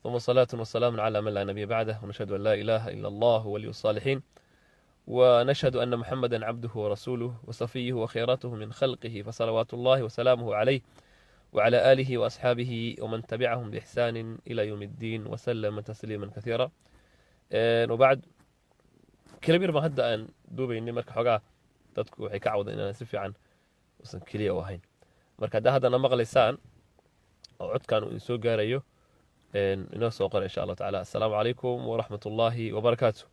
ثم صلاة وسلام على من لا نبي بعده، ونشهد أن لا إله إلا الله ولي الصالحين، ونشهد أن محمدا عبده ورسوله وصفيه وخيرته من خلقه، فصلوات الله وسلامه عليه وعلى آله وأصحابه ومن تبعهم بإحسان إلى يوم الدين وسلم تسليما كثيرا. وبعد كلمة ما هدا أن دوبي إني مرك حاجة تذكر waxay ka cawda inaan si fiican usan kaliya u ahayn, marka hadana maqlaysaan oo codkan uu soo gaarayo inoo soo qor insha Allah ta'ala. Assalaamu alaykum wa rahmatullahi wa barakatuh.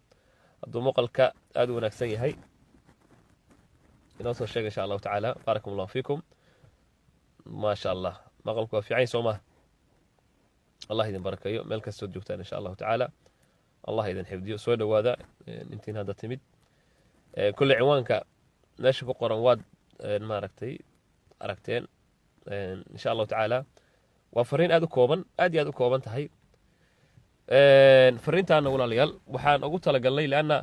hadduu maqalka aad u wanaagsan yahay inoo soo sheeg insha Allah ta'ala. barakallahu fiikum. ما شاء الله مقالكم في عين سوما. الله يدين بركايو ملك السود جوتان إن شاء الله تعالى. الله يدين حفظيو سودا وهذا انتين هذا تمد. كل عنوانك نشوف قرآن واد ما أركتين إن شاء الله تعالى. وفرين أدو كوبن أدو كوبن تهي. فرين تانا ولا ليال وحان أقول تلقى لي لأن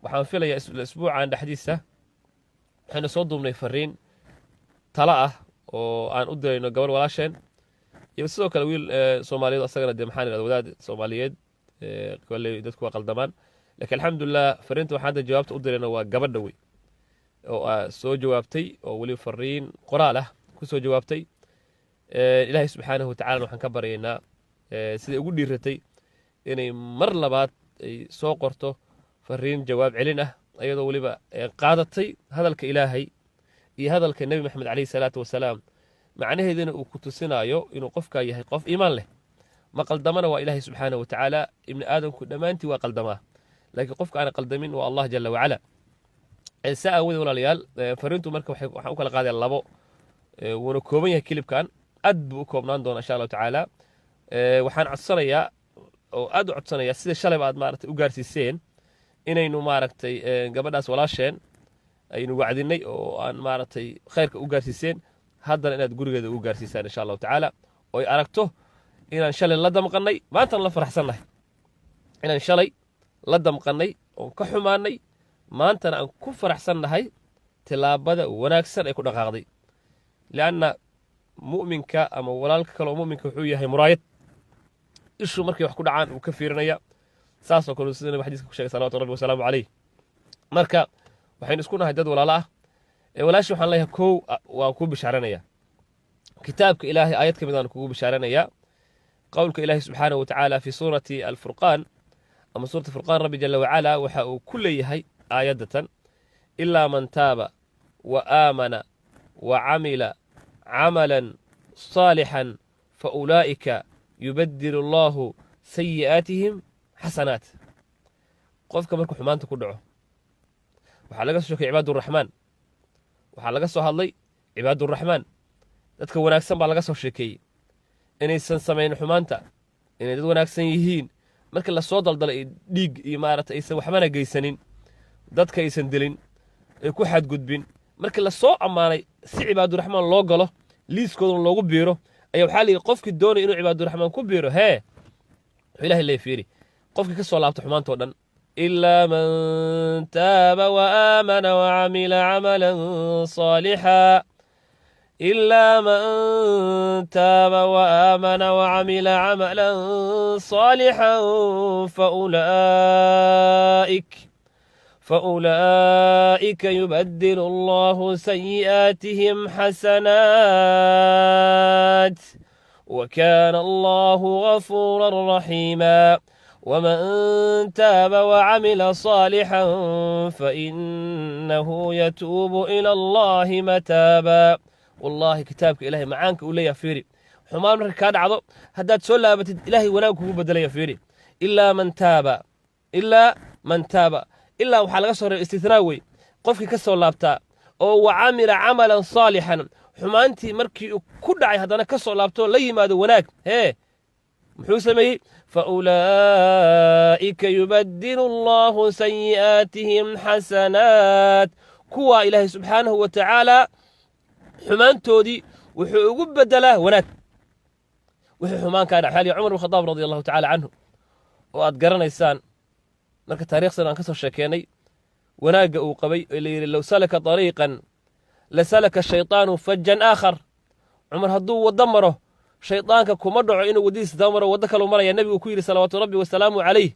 وحان في لي الأسبوع عند حديثة حين صدوا من فرين طلعه oo aan u dirayno gabar walaasheen iyo sidoo kale wiil Soomaaliyeed asagana maxaan iraahdaa wadaad Soomaaliyeed kulay dadku waa qaldamaan, laakiin alxamdulillah fariinta waxaan jawaabta u dirayna waa gabadha way oo soo jawaabtay oo wali fariin qoraal ah ku soo jawaabtay. Ilaahay subhanahu wa ta'ala waxaan ka baryaynaa sida ugu dhiiratay inay mar labaad ay soo qorto fariin jawaab celin ah iyadoo waliba qaadatay hadalka Ilaahay iyo hadalka Nabi Maxamed alayhi salaatu wasalaam macnaheeduna uu ku tusinayo inuu qofka yahay qof iimaan leh. ma qaldamana waa Ilaahay subhanahu wa ta'ala, ibn aadamku dhamaantii waa qaldamaa, laakiin qofka aan qaldamin waa Allah jalla wa ala. saa awooda walaalayaal fariintu marka waxaan u kala qaaday labo wuuna kooban yahay kilibkan aad buu u koobnaan doonaa insha Allah ta'ala. waxaan codsanayaa oo aad u codsanayaa sida shalay aad maaragtay u gaarsiiseen inaynu maaragtay gabadhaas walaasheen aynu wacdinay oo aan maaragtay khayrka u gaarsiiseen haddana inaad gurigeeda u gaarsiisaan insha Allah ta'ala oo ay aragto inaan shalay la damqanay maanta la faraxsanahay, inaan shalay la damqanay oo ka xumaanay maanta aan ku faraxsanahay tilaabada wanaagsan ay ku dhaqaaqday. laana mu'minka ama walaalka kale oo mu'minka wuxuu yahay muraayad ishu markay wax ku dhacaan uu ka fiirinaya saas oo kale sida xadiiska ku sheegay salaatu rabbi wa salaamu alayhi. marka waxaynu isku nahay dad walaalo ah walaashi waxaan leeyahay koow waan ku bishaaranaya kitaabka Ilaahay aayad kamid aan kugu bishaaranaya qowlka Ilaahay subhanahu wa ta'ala fi surati al-furqan ama surati al-furqan rabbi jalla wa ala waxa uu ku leeyahay aayadatan illa man taaba wa amana wa amila amalan salihan fa ulaika yubaddilu Allahu sayyi'atihim hasanat. qofka markuu xumaanta ku dhaco waxaa laga soo sheekay cibaadu raxmaan, waxaa laga soo hadlay cibaadu raxmaan dadka wanaagsan baa laga soo sheekeeyey inaysan samayn xumaanta, inay dad wanaagsan yihiin, markii la soo daldalay dhiig iyo maaragtay aysan waxbana geysanin, dadka aysan dilin, ay ku xadgudbin, markii la soo ammaanay si cibaadu raxmaan loo galo liiskooda loogu biiro ayaa waxaa la yidhi qofkii doonay inuu cibaadu raxmaan ku biiro wuxuu Ilaahay leeyahay fiiri qofkii ka soo laabta xumaantoo dhan إلا من تاب وآمن وعمل عملا صالحا إلا من تاب وآمن وعمل عملا صالحا فأولئك يبدل الله سيئاتهم حسنات وكان الله غفورا رحيما. ومن تاب وعمل صالحا فإنه يتوب إلى الله متابا. والله كتابك إلهي معانك وليا فيري حمان مركا كان عضو هداد سولا بتد إلهي وناك وبدل يا فيري إلا من تاب إلا وحال قصر الاستثناوي قفك كسو لابتا أو وعمل عملا صالحا حمانتي مركي كدعي هدانا كسو لابتو لي ماذا وناك محوسمي فأولئك يبدل الله سيئاتهم حسنات. كوا إلهي سبحانه وتعالى حمانتودي وحو بدله وناك وحو حمان كان حالي عمر بن الخطاب رضي الله تعالى عنه وأدقرنا إنسان marka taariikhdan aan ka soo sheekeynay wanaaga uu qabay ilaa law salaka tariiqan la salaka shaytaanu fajjan aakhar. umar haduu wada maro shaydaanka kuma dhaco inuu waddadiisa dabamaro waddo kaluu maraya nebigu ku yidhi salawaatu rabbi wasalaamu calayh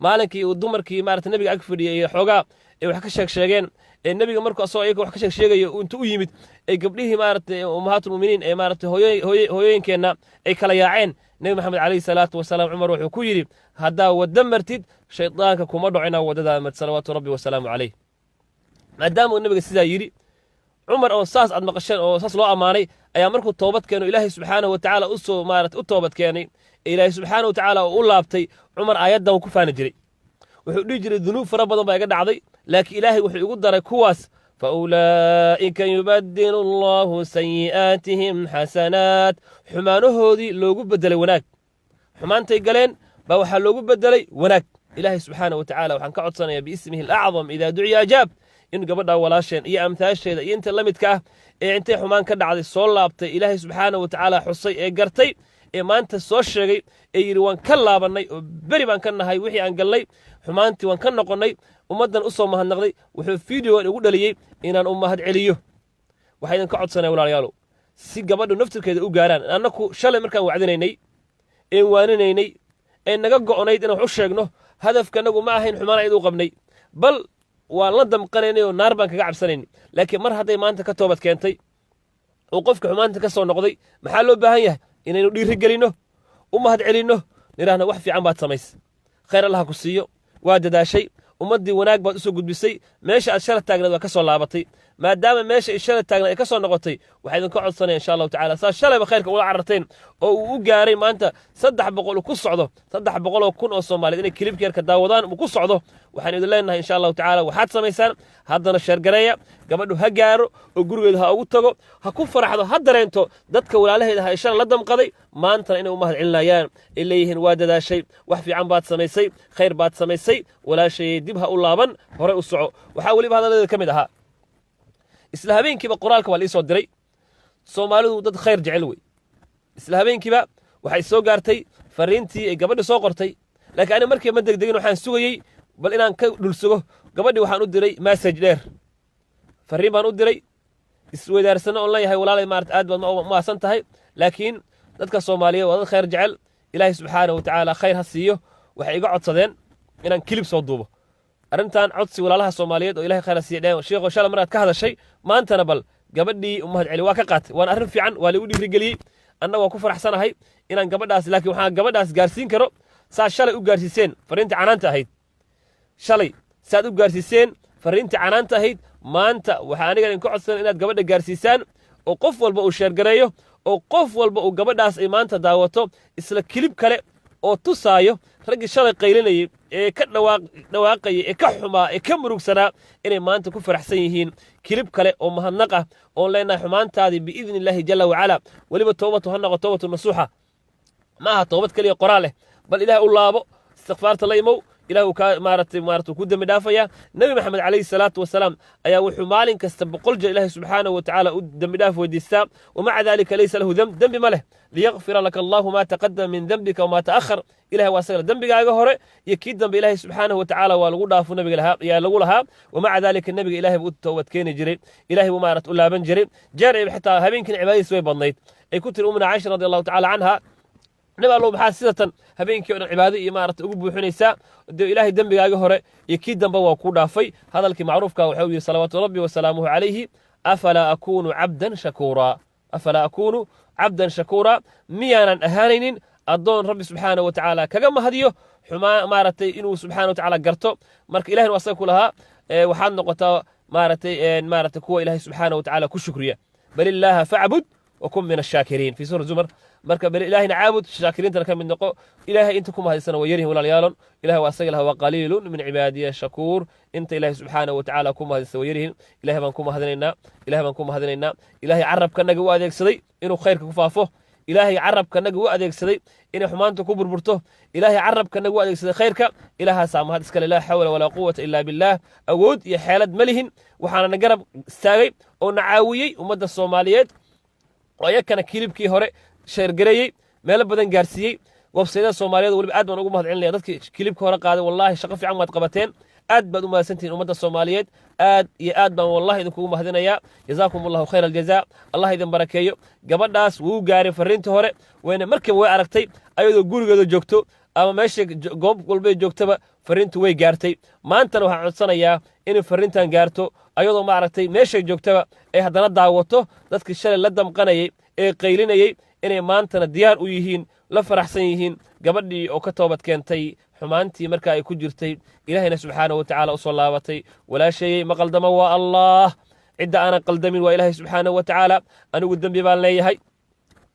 maalinkii uu dumarkii maarata nebiga ag fadhiyey iyo xoogaa ay wax ka sheegeen ee nebiga markuu asagoo ayaga wax ka sheegayo intuu u yimid ay gabdhihii maarata ummahaatulmu'miniin ee maarata hooyooyinkeenna ay kala yaaceen nebi maxamed calayhi salaatu wasalaam cumar wuxuu ku yidhi haddaa wadda martid shaydaanka kuma dhaco inaa waddadaa mart salawaatu rabbi wasalaamu calayh maadaama uu nebiga sidaa yidhi cumar oo saas aad maqasheen oo saas loo ammaanay ayaa markuu toobad keeno ilaahay subxaanahu watacaala u toobad keenay ee ilaahay subxaanahu watacaala uu u laabtay cumar aayaddan uu ku faani jiray wuxuu dhihi jiray dunuub fara badan baa iga dhacday laakiin ilaahay wuxuu igu daray kuwaas fa ulaa'ika yubaddilu allahu sayi'aatihim xasanaat xumaanahoodii loogu beddelay wanaag xumaantay galeen baa waxaa loogu beddelay wanaag ilaahay subxaanahu watacaala waxaan ka codsanayaa biismihi alacdam idaa duciya ajaab in gabadha walaasheen iyo amtaasheeda iyo inta la midka ah ee intay xumaan ka dhacday soo laabtay ilaahay subxaanahu watacaala xusay ee gartay ee maanta soo sheegay ee yidhi waan ka laabannay oo beri baan ka nahay wixii aan galnay xumaantii waan ka noqonnay ummaddan u soo mahadnaqday wuxuu fideogan igu dhaliyey inaan u mahad celiyo waxaa idinka codsanaya walaalayaalow si gabadhu naftirkeeda u gaaraan annaku shalay markaan wacdinaynay een waaninaynay ee naga go'nayd inaan wax u sheegno hadafkanagu ma ahayn xumaan ayd u qabnay bal waan la damqanaynay oo naar baan kaga cabsanayn laakiin mar hadday maanta ka toobad keentay oo qofka xumaanta ka soo noqday maxaa loo baahan yahay inaynu dhiiri gelinno u mahad celinno nidhaahna wax fiican baad samaysay khayr allaha ku siiyo waa dadaashay ummaddii wanaag baad u soo gudbisay meesha aad shala taagnayd waa ka soo laabatay maadaama meesha ay shala taagnayd ay ka soo noqotay waxaa idinka codsanaya insha allahu tacala saa shalayba khayrka ula cararteen oo uu u gaaray maanta 300 uu ku socdo 300 kun oo Soomaaliyeed inay kilibka yarka daawadaan uu ku socdo waxaan idin leenahay insha allahu tacala waxaad samaysaan haddana sheergareeya gabadhu ha gaaro oo gurigeeda ha ugu tago ha ku faraxdo ha dareento dadka walaalaheeda ha shala la damqaday maantana inay u mahad celinayaan ay leeyihiin waa dadaashay wax fiican baad samaysay khayr baad samaysay walaashay dib ha u laaban hore u soco waxaa weliba hadaladeeda ka mid ahaa isla habeenkiiba qoraalka waa la ii soo diray Soomaalidu dad khayr jecel wey isla habeenkiiba waxay soo gaartay fariintii ay gabadhu soo qortay laakiin aniga markii ma degdegin waxaan sugayay bal inaan ka dhulsugo gabadhii waxaan u diray message dheer fariin baan u diray isweydaarsano oon leeyahay walaalay maarata aad baad maasan tahay laakiin dadka Soomaaliyeed waa dad khayr jecel ilaahay subxaanahu watacaala khayr ha siiyo waxay iga codsadeen inaan kilib soo duubo arrintan codsi walaalaha Soomaaliyeed oo ilaahay khayr ha siiyo sheekho shala maraad ka hadashay maantana bal gabadhii umahad celi waa ka qaatay waan arrin fiican waa lagu dhiirigeliyey annaga waan ku faraxsanahay inaan gabadhaas laakiin waxaan gabadhaas gaarsiin karo saa shalay u gaarsiiseen fariinta canaanta ahayd shalay saad u gaarsiiseen fariinta canaanta ahayd maanta waxaa aniga idinka codsan inaad gabadha gaarsiisaan oo qof walba uu sheergareeyo oo qof walba uu gabadhaas ay maanta daawato isla kilib kale oo tusaayo raggii shalay qaylinayay ee ka dhawaaqayay ee ka xumaa ee ka murugsanaa inay maanta ku faraxsan yihiin kilib kale oo mahadnaq ah oon leenahay xumaantaadii biidni illaahi jalla wacala weliba toobatu ha noqo toobatu nasuuxa ma aha toobad keliya qoraal leh bal ilaah u laabo istikfaarta la imow ilaah uu ka maaragtay ku dambi dhaafaya nabi maxamed calayhi salaatu wasalaam ayaa wuxuu maalin kasta 100 jeer ilaahay subxaanahu watacaala u dambi dhaaf weydiistaa wamaca dalika laysa lahu dembi ma leh liyaqfira laka allahu maa taqadama min dembika wamaa ta'akhar ilahay waa asaga dembigaaga hore iyo kii dambe ilaahay subxaanahu watacaala waa lagu dhaafo nabiga lahaa yaa lagu lahaa wamaca dalika nabiga ilaahay buu u toobad keeni jiray ilaahay buu maaragta u laaban jiray jeer ay xitaa habeenkiin cibaadadiis way badnayd ay ku tiri umna caisha radiyallahu tacaala canha nabi allow maxaa sidatan habeenkii oo dhan cibaado iyo maaragta ugu buuxinaysaa dee ilaahay dembigaaga hore iyo kii dambe waa ku dhaafay hadalkii macruufka waxa uu yidhi salawaatu rabbi wasalaamuhu calayhi afalaa akuunu cabdan shakuura miyaanan ahaanaynin addoon rabbi subxaanahu watacaala kaga mahadiyo xumaa maaragtay inuu subxaanahu watacaala garto marka ilahina asaga ku lahaa waxaad noqotaa maaragtay kuwa ilaahay subxaanahu watacaala ku shukriya bal illaaha facbud وكن من الشاكرين في سورة زمر مركب بل إلهي نعابد شاكرين تركب من نقو إلهي إنتكم هذه السنة ويرهم ولا ليالون إلهي وأسجلها وقليل من عبادي الشكور إنت إلهي سبحانه وتعالى كم هذه السنة ويرهم إلهي منكم هذننا إلهي عرب كنا جوا ذيك صدي إنه خير كفافه إلهي عرب كنا جوا ذيك صدي إنه حمانته كبر برته إلهي عرب كنا جوا ذيك صدي خيرك إلها سام هذا سكال لا حول ولا قوة إلا بالله أود يا حالد ملهن وحنا نجرب استاغي ونعاوي ومدى الصوماليات وياكنا كيلبكي هوري sheergareeyay meel badan gaarsiiyay website Soomaaliyeed waliba aad baan ugu mahad celinaya dadkii kilibka hore qaaday wallahi shaqo fiican waad qabateen aad baad u mahadsantihiin ummadda soomaaliyeed aad iyo aad baan wallahi idinkugu mahadinayaa jazaakum allahu khayra aljazaa allah idin barakeeyo gabadhaas wuu gaaray farriintii hore wayna markiiba way aragtay ayadoo gurigeeda joogto ama meesha goob walbay joogtaba farriintu way gaartay maantana waxaan codsanayaa inay farriintan gaarto ayadoo maaragtay meeshay joogtaba ay haddana daawato dadkii shalay la damqanayay ee qaylinayay inay maantana diyaar u yihiin la faraxsan yihiin gabadhii oo ka toobad keentay xumaantii marka ay ku jirtay ilaahayna subxaanahu watacaala u soo laabatay walaasheeyey ma qaldama waa allah cidda aanan qaldamin waa ilaahay subxaanahu watacaala anigu dembi baan leeyahay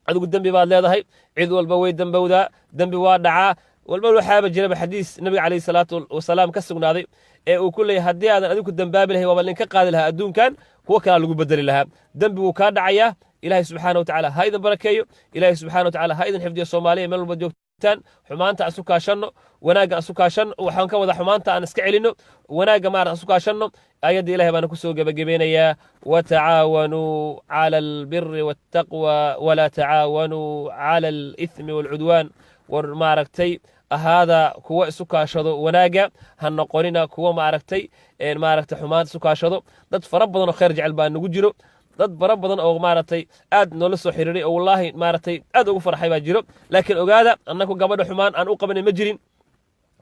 adigu dembi baad leedahay cid walba way dembowdaa dembi waa dhacaa walba waxaaba jiraba xadiis nabiga calayhi salaatu wasalaam ka sugnaaday ee uu ku leeyahay haddii aadan adigu dembaabi lahay waaba ninka qaadi lahaa adduunkan kuwo kalaa lagu bedeli lahaa dembi wuu kaa dhacayaa ilaahay subxaana watacaala ha idin barakeeyo ilaahay subxaana watacaala ha idin xifdiyo soomaaliya meel walba joogtaan xumaanta aan isu kaashanno wanaagga aan isu kaashanno waxaan ka wada xumaanta aan iska celinno wanaagga maarad aan isu kaashanno ayadda ilahay baana ku soo gebagabeynayaa watacaawanuu cala albiri waaltaqwa walaa tacaawanuu cala alithmi waalcudwaan war maaragtay ahaada kuwa isu kaashado wanaagga ha noqonina kuwa maaragtay xumaanta isu kaashado dad fara badan oo khayr jecel baa nagu jiro dad fara badan oo maaragtay aad noola soo xiriiray oo wallaahi maaragtay aad ugu farxay baa jiro laakiin ogaada annagu gabadha xumaan aan u qabanay ma jirin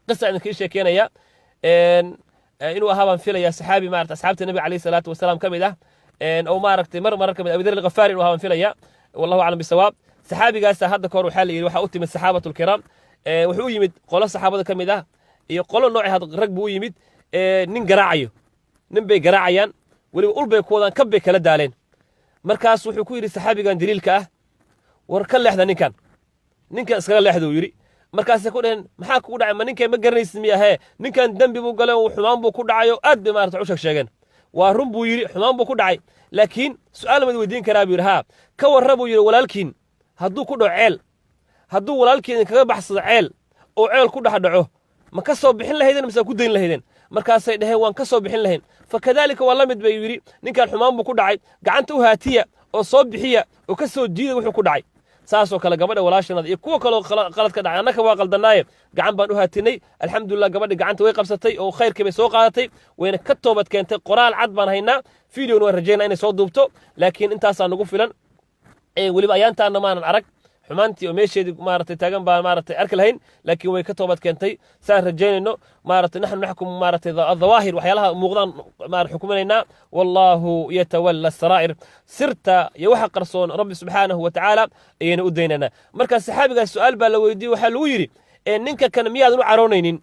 qisa idinka ii sheekeynaya inuu ahaa baan filaya saxaabi maaragtay asxaabta nabiga calayhi salaatu wasalaam ka mid ah oo maaragtay marar ka mid abidar alghafaari inuu ahaa baan filaya wallahu aclam bisawaab saxaabigaasa hadda kahor waxaa la yidhi waxaa u timid saxaabatu lkiraam wuxuu u yimid qolo saxaabada ka mid ah iyo qolo noocii rag buu u yimid nin garaacayo nin bay garaacayaan weliba ul bay ku wadaan kab bay kala daaleen markaas wuxuu ku yidhi saxaabigan daliilka ah war ka leexda ninkan iskaga leexda uu yidhi markaasay ku dhaheen maxaa kugu dhacay ma ninkay ma garanaysid miyahee ninkan dembi buu galay oo xumaan buu ku dhacayo aad bay maarata u sheegeen waa run buu yidhi xumaan buu ku dhacay laakiin su'aal mad weydiin karaa buu yidhi haa ka warra buu yidhi walaalkiin hadduu ku dhaco ceel hadduu walaalkiin kaga baxsado ceel oo ceel ku dhex dhaco ma ka soo bixin lahaydeen mise ku dayn lahaydeen markaasay dhaheen waan ka soo bixin lahayn fakadaalika waa la mid bay yidhi ninkan xumaan buu ku dhacay gacanta u haatiya oo soo bixiya oo ka soo jiida wuxuu ku dhacay saasoo kale gabadha walaashanada iyo kuwa kaloo qalad ka dhacay annaka waa qaldannaaye gacan baan u haatinay alxamdulilah gabadhi gacanta way qabsatay oo khayrkii bay soo qaadatay wayna ka toobad keentay qoraal cad baan haynaa fideona waan rajaynaa inay soo duubto laakiin intaasaa nagu filan weliba ayaantaana maanan arag xumaantii oo meesheedii maaragtay taagan baan maaragtay arki lahayn laakiin way ka toobad keentay saan rajaynayno maaragtay naxnu naxkum maaragtay adhawaahir waxyaalaha muuqdaan xukuminaynaa wallahu yatawalla saraa'ir sirta iyo waxa qarsoon rabbi subxaanahu watacaala ayayna u daynaynaa markaa saxaabigaas su'aal baa la weydiiyey waxaa lagu yidhi ninka kan miyaadan u caroonaynin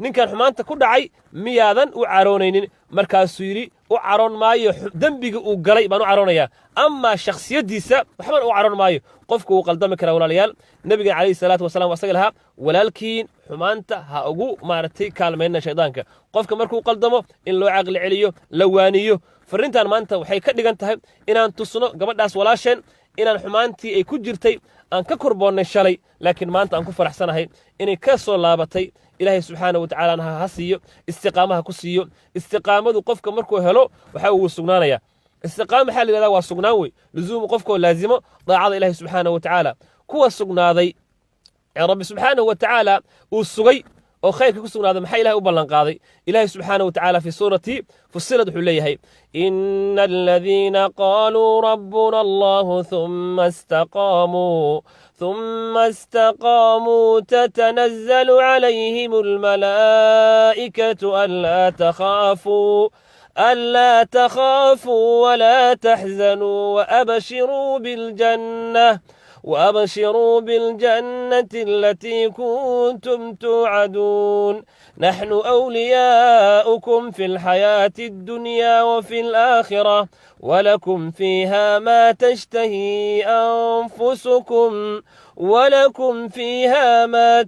ninkan xumaanta ku dhacay miyaadan u caroonaynin markaasuu yidhi u caroon maayo dembiga uu galay baan u caroonayaa amaa shakhsiyaddiisa waxbaan u caroon maayo qofku wuu qaldami karaa walaalayaal nebigan calayhi salaatu wasalaam asaga lahaa walaalkiin xumaanta ha ugu maaragtay kaalmayna shaydaanka qofka markuu qaldamo in loo caqli celiyo la waaniyo farrintan maanta waxay ka dhigan tahay inaan tusno gabadhaas walaasheen inaan xumaantii ay ku jirtay aan ka korboonnay shalay laakiin maanta aan ku faraxsanahay inay ka soo laabatay ilaahay subxaanahu watacaala ha siiyo istiqaamaha ku siiyo istiqaamadu qofka markuu helo waxa uu sugnaanayaa istiqaama maxaa la yidhahdaa waa sugnaan wey luzuumu qofkoo laazimo daacada ilaahay subxaanahu watacaala kuwa sugnaaday ee rabbi subxaanahu watacaala uu sugay oo khayrka ku sugnaaday maxaa ilahay u ballanqaaday ilaahay subxaanahu watacaala fi suurati fusilad wuxuu leeyahay ina aladiina qaaluu rabbuna allahu ثم استقاموا تتنزل عليهم الملائكة ألا تخافوا ولا تحزنوا وأبشروا بالجنة التي كنتم توعدون نحن أولياؤكم في الحياة الدنيا وفي الآخرة ولكم فيها ما تشتهي أنفسكم ولكم فيها ما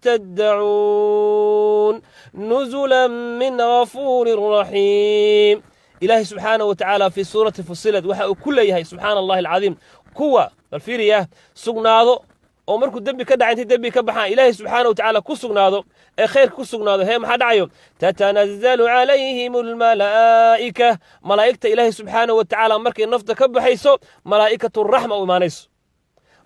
تدعون نزلا من غفور رحيم إلهي سبحانه وتعالى في سورة فصلت وحا كل يهي سبحان الله العظيم كوا الفيرية سقناضو oo markuu dembi ka dhacay intii dembi ka baxaan ilaahay subxaanahu watacaala ku sugnaado ee khayr ku sugnaado hee maxaa dhacayo tatanazzalu calayhim almalaa'ika malaa'igta ilaahay subxaanahu watacaala markay nafta ka baxayso malaa'ikatu raxma u imaanayso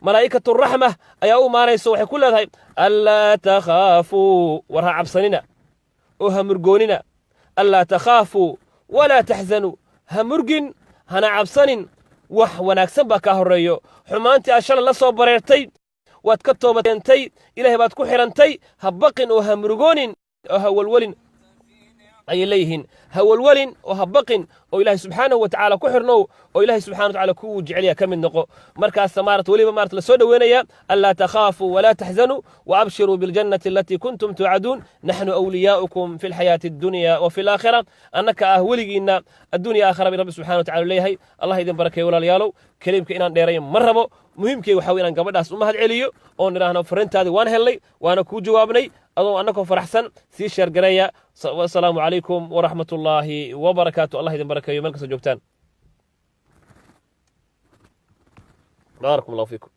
malaa'ikatu raxma ayaa u imaanayso waxay ku leedahay allaa takhaafuu war ha cabsanina oo ha murgoonina ألا تخافوا ولا تحزنوا همرجن هنا عبسن وح ونكسب كهريو حمانتي أشل الله صبرتي واتكتوبتي إلهي باتكو حرنتي هبقن وهمرجون وهولولن أي إليهن هولولن وهبقن وإلهي سبحانه وتعالى كحرنو وإلهي سبحانه وتعالى كو جعليا كم النقو مركز سمارة ولي مارة لسود وينيا ألا تخافوا ولا تحزنوا وأبشروا بالجنة التي كنتم توعدون نحن أولياؤكم في الحياة الدنيا وفي الآخرة أنك أهولي إن الدنيا آخرة برب سبحانه وتعالى ليهي الله يدين بركة ولا ليالو كلمك إنان ديرين مربو muhiimkay waxa weeyaan gabadhaas u mahad celiyo oo niraahno farintaadi waan helay waana ku jawaabnay adoo annagoo faraxsan sii sheer gareeya assalaamu calaykum waraxmatullaahi wabarakaatu allah idin barakeeyo meel kasta joogtaan baarakum allahu fiikum